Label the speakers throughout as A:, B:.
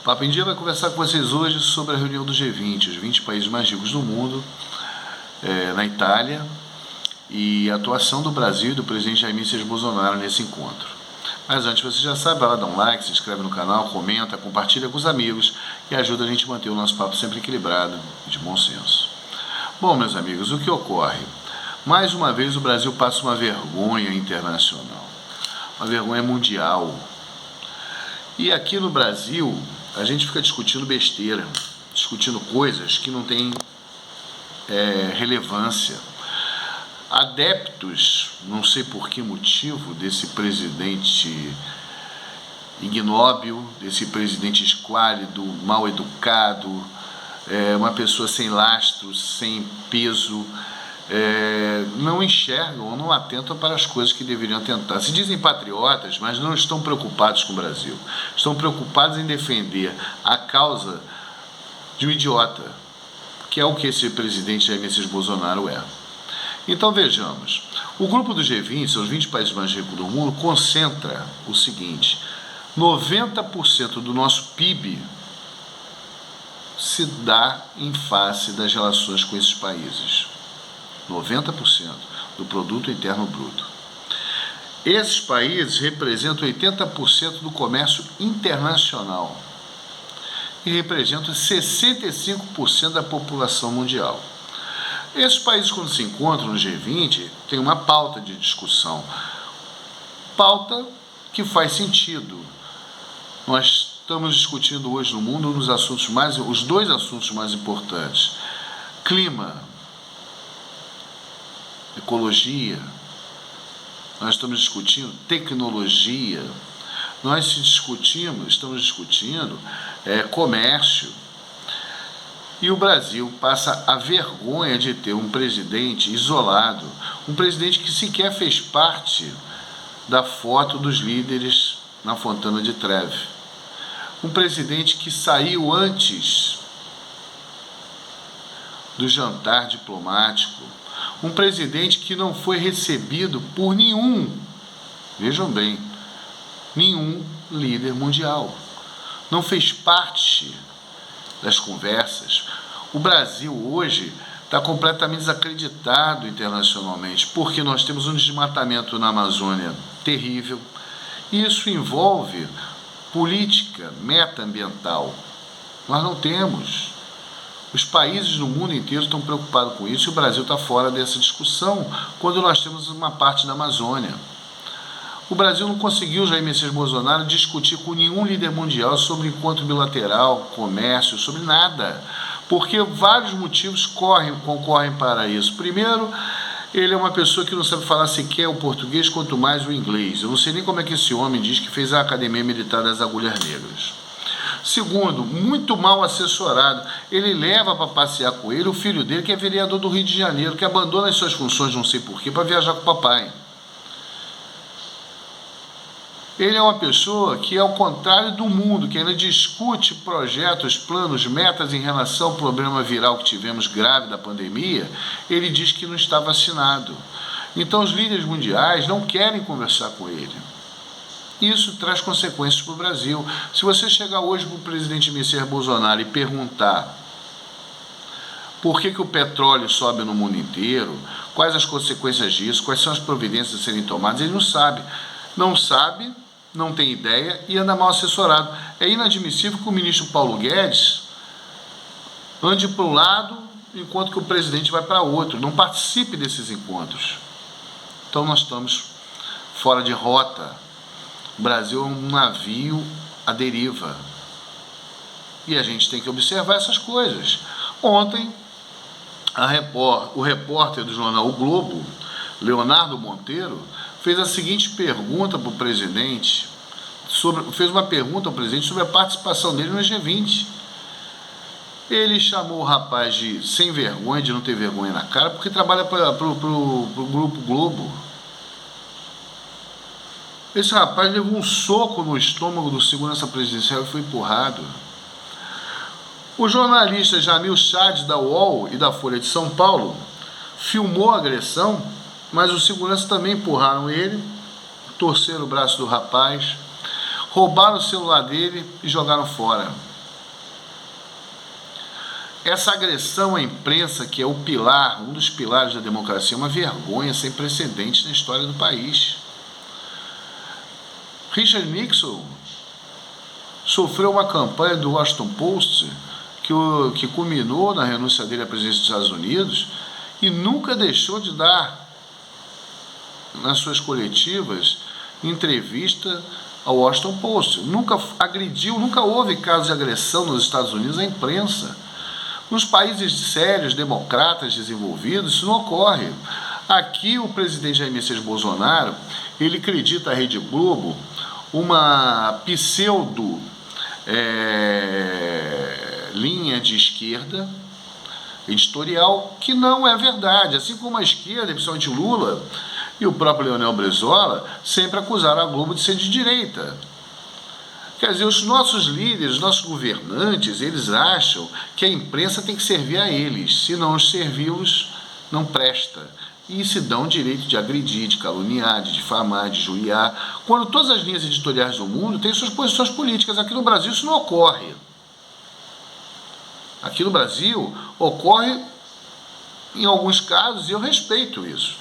A: Papo em Dia vai conversar com vocês hoje sobre a reunião do G20, os 20 países mais ricos do mundo, na Itália, e a atuação do Brasil e do presidente Jair Messias Bolsonaro nesse encontro. Mas antes, você já sabe, vai lá, dá um like, se inscreve no canal, comenta, compartilha com os amigos e ajuda a gente a manter o nosso papo sempre equilibrado e de bom senso. Bom, meus amigos, o que ocorre? Mais uma vez o Brasil passa uma vergonha internacional, uma vergonha mundial. E aqui no Brasil, a gente fica discutindo besteira, discutindo coisas que não têm relevância. Adeptos, não sei por que motivo, desse presidente ignóbil, desse presidente esquálido, mal educado, uma pessoa sem lastro, sem peso, não enxergam, não atentam para as coisas que deveriam atentar. Se dizem patriotas, mas não estão preocupados com o Brasil. Estão preocupados em defender a causa de um idiota, que é o que esse presidente Jair Messias Bolsonaro é. Então vejamos, o grupo do G20, os 20 países mais ricos do mundo, concentra o seguinte: 90% do nosso PIB se dá em face das relações com esses países. 90% do produto interno bruto. Esses países representam 80% do comércio internacional e representam 65% da população mundial. Esses países, quando se encontram no G20, têm uma pauta de discussão. Pauta que faz sentido. Nós estamos discutindo hoje no mundo os dois assuntos mais importantes: clima, ecologia. Nós estamos discutindo tecnologia. Estamos discutindo comércio. E o Brasil passa a vergonha de ter um presidente isolado, um presidente que sequer fez parte da foto dos líderes na Fontana de Trevi, um presidente que saiu antes do jantar diplomático, um presidente que não foi recebido por vejam bem, nenhum líder mundial, não fez parte das conversas. O Brasil hoje está completamente desacreditado internacionalmente, porque nós temos um desmatamento na Amazônia terrível. Isso envolve política meta-ambiental. Nós não temos. Os países no mundo inteiro estão preocupados com isso e o Brasil está fora dessa discussão, quando nós temos uma parte da Amazônia. O Brasil não conseguiu, Jair Messias Bolsonaro, discutir com nenhum líder mundial sobre encontro bilateral, comércio, sobre nada, porque vários motivos concorrem para isso. Primeiro, ele é uma pessoa que não sabe falar sequer o português, quanto mais o inglês. Eu não sei nem como é que esse homem diz que fez a Academia Militar das Agulhas Negras. Segundo, muito mal assessorado. Ele leva para passear com ele o filho dele, que é vereador do Rio de Janeiro, que abandona as suas funções, não sei porquê, para viajar com o papai. Ele é uma pessoa que é ao contrário do mundo, que ainda discute projetos, planos, metas em relação ao problema viral que tivemos grave da pandemia. Ele diz que não está vacinado. Então os líderes mundiais não querem conversar com ele. Isso traz consequências para o Brasil. Se você chegar hoje para o presidente Messias Bolsonaro e perguntar por que o petróleo sobe no mundo inteiro, quais as consequências disso, quais são as providências a serem tomadas, ele não sabe. Não sabe, não tem ideia e anda mal assessorado. É inadmissível que o ministro Paulo Guedes ande para um lado enquanto que o presidente vai para outro, não participe desses encontros. Então nós estamos fora de rota. O Brasil é um navio à deriva e a gente tem que observar essas coisas. Ontem, o repórter do jornal O Globo, Leonardo Monteiro, fez a seguinte pergunta para o presidente, fez uma pergunta ao presidente sobre a participação dele no G20. Ele chamou o rapaz de sem vergonha, de não ter vergonha na cara, porque trabalha para o Grupo Globo. Esse rapaz levou um soco no estômago do segurança presidencial e foi empurrado. O jornalista Jamil Chad, da UOL e da Folha de São Paulo, filmou a agressão, mas os seguranças também empurraram ele, torceram o braço do rapaz, roubaram o celular dele e jogaram fora. Essa agressão à imprensa, que é o pilar, um dos pilares da democracia, é uma vergonha sem precedentes na história do país. Richard Nixon sofreu uma campanha do Washington Post que culminou na renúncia dele à presidência dos Estados Unidos e nunca deixou de dar, nas suas coletivas, entrevista ao Washington Post. Nunca agrediu, nunca houve casos de agressão nos Estados Unidos à imprensa. Nos países sérios, democratas, desenvolvidos, isso não ocorre. Aqui o presidente Jair Messias Bolsonaro, ele acredita à Rede Globo uma pseudo linha de esquerda editorial, que não é verdade. Assim como a esquerda, principalmente Lula e o próprio Leonel Brizola, sempre acusaram a Globo de ser de direita. Quer dizer, os nossos líderes, os nossos governantes, eles acham que a imprensa tem que servir a eles. Se não os servi-los, não presta. E se dão o direito de agredir, de caluniar, de difamar, de injuriar, quando todas as linhas editoriais do mundo têm suas posições políticas. Aqui no Brasil isso não ocorre. Aqui no Brasil ocorre em alguns casos, e eu respeito isso.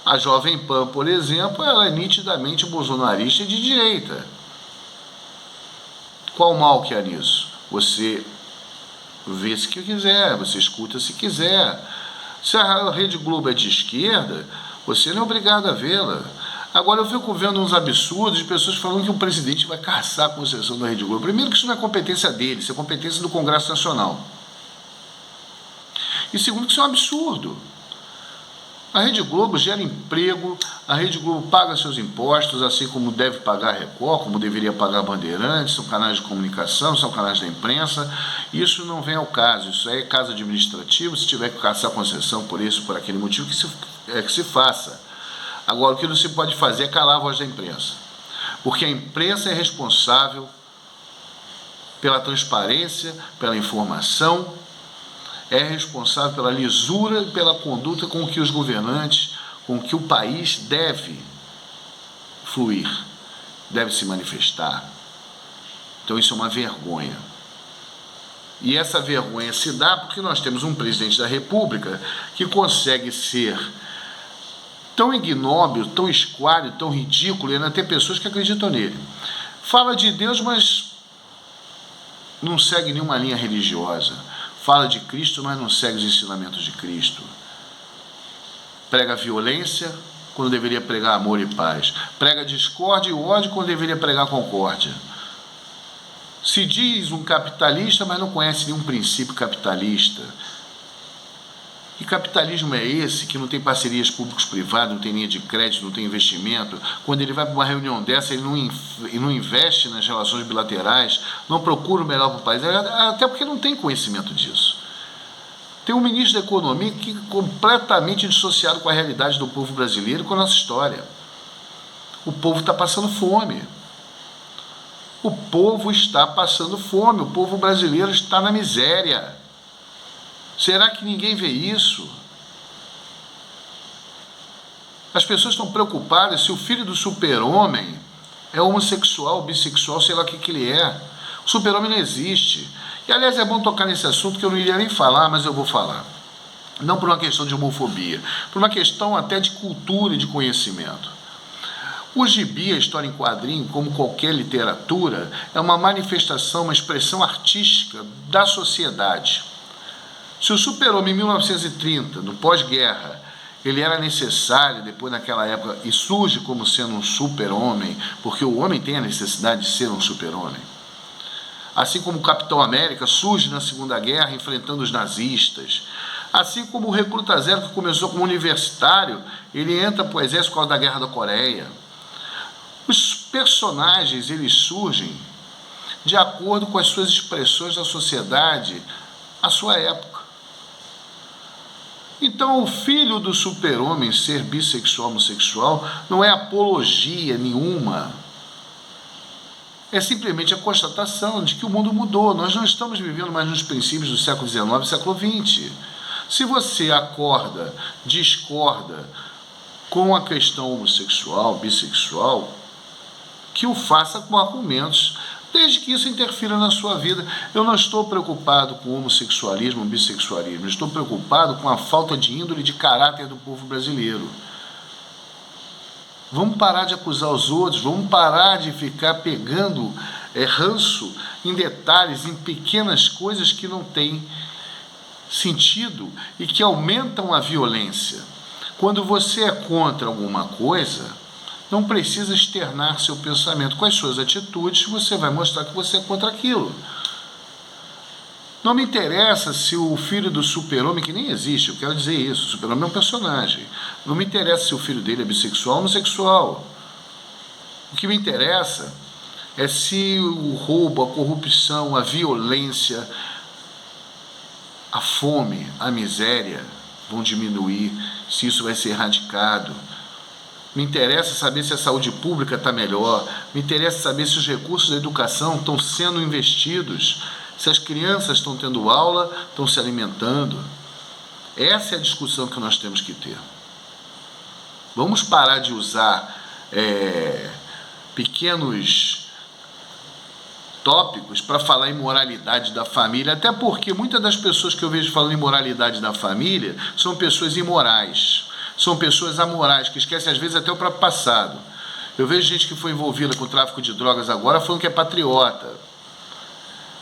A: A Jovem Pan, por exemplo, ela é nitidamente bolsonarista e de direita. Qual o mal que há nisso? Você vê se quiser, você escuta se quiser. Se a Rede Globo é de esquerda, você não é obrigado a vê-la. Agora eu fico vendo uns absurdos de pessoas falando que o presidente vai caçar a concessão da Rede Globo. Primeiro que isso não é competência dele, isso é competência do Congresso Nacional. E segundo que isso é um absurdo. A Rede Globo gera emprego, a Rede Globo paga seus impostos, assim como deve pagar a Record, como deveria pagar a Bandeirantes, são canais de comunicação, são canais da imprensa. Isso não vem ao caso, isso é caso administrativo. Se tiver que caçar concessão por isso, por aquele motivo, que se faça. Agora, o que não se pode fazer é calar a voz da imprensa, porque a imprensa é responsável pela transparência, pela informação, é responsável pela lisura e pela conduta com que os governantes, com que o país deve fluir, deve se manifestar. Então isso é uma vergonha. E essa vergonha se dá porque nós temos um presidente da República que consegue ser tão ignóbil, tão esquálio, tão ridículo, e ainda tem pessoas que acreditam nele. Fala de Deus, mas não segue nenhuma linha religiosa. Fala de Cristo, mas não segue os ensinamentos de Cristo. Prega violência quando deveria pregar amor e paz. Prega discórdia e ódio quando deveria pregar concórdia. Se diz um capitalista, mas não conhece nenhum princípio capitalista. Que capitalismo é esse que não tem parcerias públicos-privadas, não tem linha de crédito, não tem investimento? Quando ele vai para uma reunião dessa, ele não investe nas relações bilaterais, não procura o melhor para o país, até porque não tem conhecimento disso. Tem um ministro da Economia que é completamente dissociado com a realidade do povo brasileiro e com a nossa história. O povo está passando fome. O povo está passando fome, o povo brasileiro está na miséria. Será que ninguém vê isso? As pessoas estão preocupadas se o filho do super-homem é homossexual, bissexual, sei lá o que ele é. O super-homem não existe. E, aliás, é bom tocar nesse assunto que eu não iria nem falar, mas eu vou falar. Não por uma questão de homofobia, por uma questão até de cultura e de conhecimento. O gibi, a história em quadrinho, como qualquer literatura, é uma manifestação, uma expressão artística da sociedade. Se o super-homem em 1930, no pós-guerra, ele era necessário, depois naquela época, e surge como sendo um super-homem, porque o homem tem a necessidade de ser um super-homem. Assim como o Capitão América surge na Segunda Guerra enfrentando os nazistas. Assim como o Recruta Zero, que começou como universitário, ele entra para o exército por causa da Guerra da Coreia. Os personagens, eles surgem de acordo com as suas expressões da sociedade, à sua época. Então, o filho do super-homem ser bissexual, homossexual, não é apologia nenhuma. É simplesmente a constatação de que o mundo mudou. Nós não estamos vivendo mais nos princípios do século XIX e século XX. Se você acorda, discorda com a questão homossexual, bissexual, que o faça com argumentos. desde que isso interfira na sua vida. Eu não estou preocupado com o homossexualismo, o bissexualismo, eu estou preocupado com a falta de índole, de caráter do povo brasileiro. Vamos parar de acusar os outros, vamos parar de ficar pegando ranço em detalhes, em pequenas coisas que não têm sentido e que aumentam a violência. Quando você é contra alguma coisa, não precisa externar seu pensamento. Com as suas atitudes, você vai mostrar que você é contra aquilo. Não me interessa se o filho do super-homem, que nem existe, eu quero dizer isso, o super-homem é um personagem. Não me interessa se o filho dele é bissexual ou homossexual. O que me interessa é se o roubo, a corrupção, a violência, a fome, a miséria vão diminuir, se isso vai ser erradicado. Me interessa saber se a saúde pública está melhor, me interessa saber se os recursos da educação estão sendo investidos, se as crianças estão tendo aula, estão se alimentando. Essa é a discussão que nós temos que ter. Vamos parar de usar pequenos tópicos para falar em moralidade da família, até porque muitas das pessoas que eu vejo falando em moralidade da família são pessoas imorais, são pessoas amorais, que esquecem às vezes até o próprio passado. Eu vejo gente que foi envolvida com o tráfico de drogas agora falando que é patriota.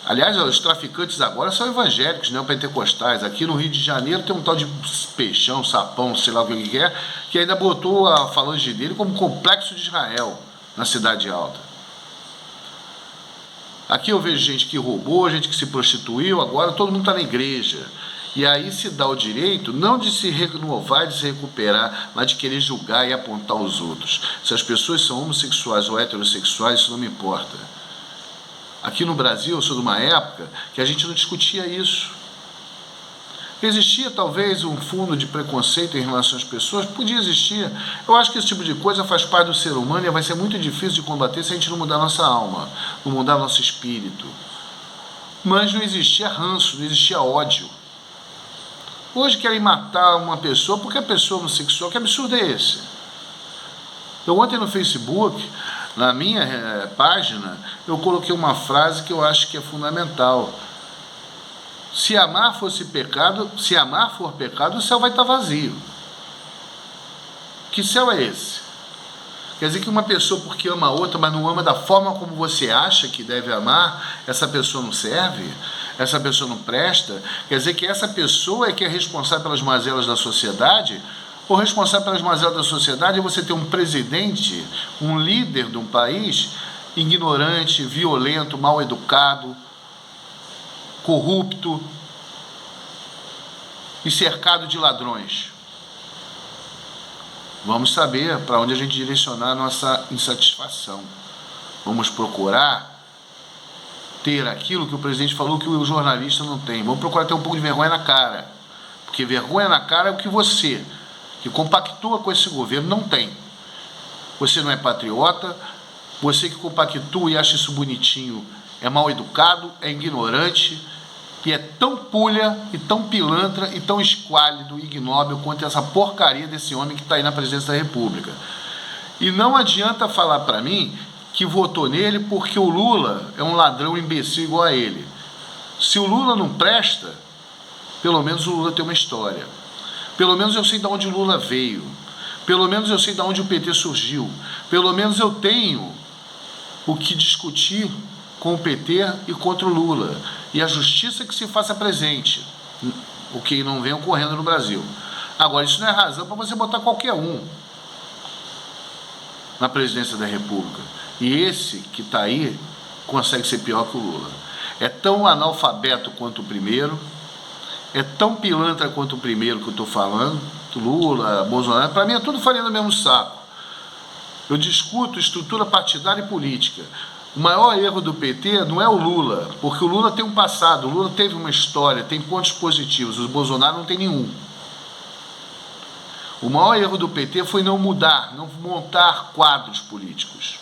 A: Aliás, os traficantes agora são evangélicos, neopentecostais. Aqui no Rio de Janeiro tem um tal de peixão, sapão, sei lá o que é, que ainda botou a falange dele como complexo de Israel na Cidade Alta. Aqui eu vejo gente que roubou, gente que se prostituiu, agora todo mundo está na igreja. E aí se dá o direito, não de se renovar, de se recuperar, mas de querer julgar e apontar os outros. Se as pessoas são homossexuais ou heterossexuais, isso não me importa. Aqui no Brasil, eu sou de uma época que a gente não discutia isso. Existia talvez um fundo de preconceito em relação às pessoas? Podia existir. Eu acho que esse tipo de coisa faz parte do ser humano e vai ser muito difícil de combater se a gente não mudar nossa alma, não mudar nosso espírito. Mas não existia ranço, não existia ódio. Hoje querem matar uma pessoa porque a pessoa é homossexual. Que absurdo é esse? Eu ontem no Facebook, na minha página, eu coloquei uma frase que eu acho que é fundamental. Se amar fosse pecado, se amar for pecado, o céu vai estar vazio. Que céu é esse? Quer dizer que uma pessoa porque ama a outra, mas não ama da forma como você acha que deve amar, essa pessoa não serve? Essa pessoa não presta? Quer dizer que essa pessoa é que é responsável pelas mazelas da sociedade? O responsável pelas mazelas da sociedade é você ter um presidente, um líder de um país ignorante, violento, mal educado, corrupto e cercado de ladrões. Vamos saber para onde a gente direcionar a nossa insatisfação. Vamos procurar ter aquilo que o presidente falou que o jornalista não tem. Vamos procurar ter um pouco de vergonha na cara. Porque vergonha na cara é o que você, que compactua com esse governo, não tem. Você não é patriota, você que compactua e acha isso bonitinho é mal educado, é ignorante e é tão pulha e tão pilantra e tão esquálido e ignóbil quanto essa porcaria desse homem que está aí na presidência da República. E não adianta falar para mim que votou nele porque o Lula é um ladrão imbecil igual a ele. Se o Lula não presta, pelo menos o Lula tem uma história. Pelo menos eu sei de onde o Lula veio. Pelo menos eu sei de onde o PT surgiu. Pelo menos eu tenho o que discutir com o PT e contra o Lula. E a justiça que se faça presente. O que não vem ocorrendo no Brasil. Agora, isso não é razão para você botar qualquer um na presidência da República. E esse que está aí consegue ser pior que o Lula. É tão analfabeto quanto o primeiro, é tão pilantra quanto o primeiro que eu estou falando, Lula, Bolsonaro, para mim é tudo farinha do mesmo saco. Eu discuto estrutura partidária e política. O maior erro do PT não é o Lula, porque o Lula tem um passado, o Lula teve uma história, tem pontos positivos, o Bolsonaro não tem nenhum. O maior erro do PT foi não mudar, não montar quadros políticos.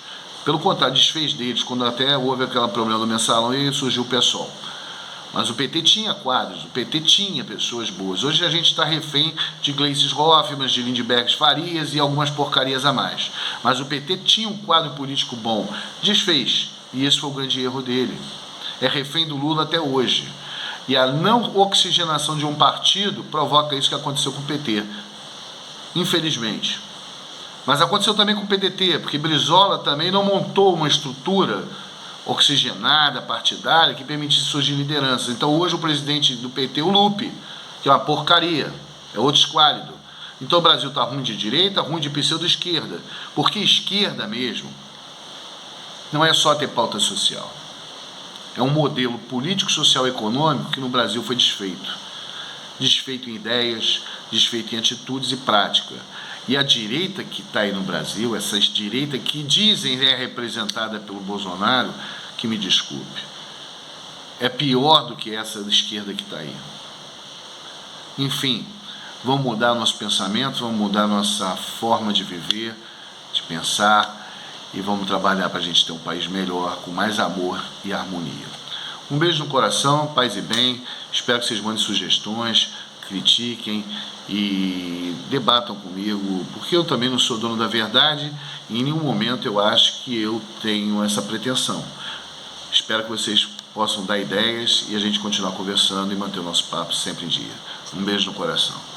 A: Pelo contrário, desfez deles, quando até houve aquele problema do mensalão e surgiu o PSOL. Mas o PT tinha quadros, o PT tinha pessoas boas. Hoje a gente está refém de Gleices Hoffmann, de Lindbergh Farias e algumas porcarias a mais. Mas o PT tinha um quadro político bom. Desfez. E esse foi o grande erro dele. É refém do Lula até hoje. E a não oxigenação de um partido provoca isso que aconteceu com o PT. Infelizmente. Mas aconteceu também com o PDT, porque Brizola também não montou uma estrutura oxigenada, partidária, que permitisse surgir lideranças. Então hoje o presidente do PT é o Lupe, que é uma porcaria, é outro esquálido. Então o Brasil está ruim de direita, ruim de pseudo-esquerda. Porque esquerda mesmo não é só ter pauta social. É um modelo político, social e econômico que no Brasil foi desfeito. Desfeito em ideias, desfeito em atitudes e prática. E a direita que está aí no Brasil, essa direita que dizem é representada pelo Bolsonaro, que me desculpe, é pior do que essa esquerda que está aí. Enfim, vamos mudar nosso pensamento, vamos mudar nossa forma de viver, de pensar, e vamos trabalhar para a gente ter um país melhor, com mais amor e harmonia. Um beijo no coração, paz e bem, espero que vocês mandem sugestões, critiquem e debatam comigo, porque eu também não sou dono da verdade e em nenhum momento eu acho que eu tenho essa pretensão. Espero que vocês possam dar ideias e a gente continuar conversando e manter o nosso papo sempre em dia. Um beijo no coração.